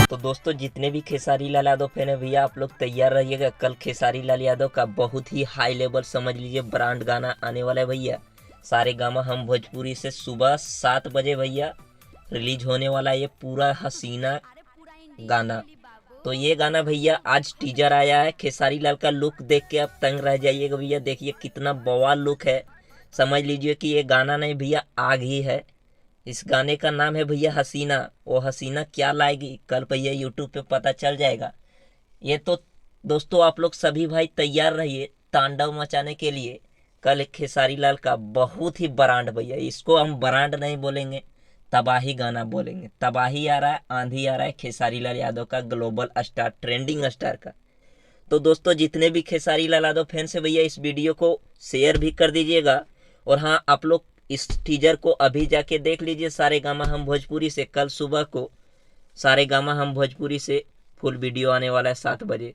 तो दोस्तों जितने भी खेसारी लाल यादव फैन है भैया, आप लोग तैयार रहिएगा। कल खेसारी लाल यादव का बहुत ही हाई लेवल समझ लीजिए ब्रांड गाना आने वाला है भैया। सारे गामा हम भोजपुरी से सुबह 7 बजे भैया रिलीज होने वाला है ये पूरा हसीना गाना। तो ये गाना भैया आज टीजर आया है। खेसारी लाल का लुक देख के आप तंग रह जाइएगा भैया। देखिए कितना बवाल लुक है, समझ लीजिए कि ये गाना नहीं भैया आग ही है। इस गाने का नाम है भैया हसीना। वो हसीना क्या लाएगी कल भैया यूट्यूब पे पता चल जाएगा। ये तो दोस्तों आप लोग सभी भाई तैयार रहिए तांडव मचाने के लिए। कल खेसारी लाल का बहुत ही ब्रांड भैया, इसको हम ब्रांड नहीं बोलेंगे, तबाही गाना बोलेंगे। तबाही आ रहा है, आंधी आ रहा है खेसारी लाल यादव का, ग्लोबल स्टार, ट्रेंडिंग स्टार का। तो दोस्तों जितने भी खेसारी लाल यादव फैंस है भैया, इस वीडियो को शेयर भी कर दीजिएगा। और हाँ, आप लोग इस टीजर को अभी जाके देख लीजिए सारे गामा हम भोजपुरी से। कल सुबह को सारे गामा हम भोजपुरी से फुल वीडियो आने वाला है 7 बजे।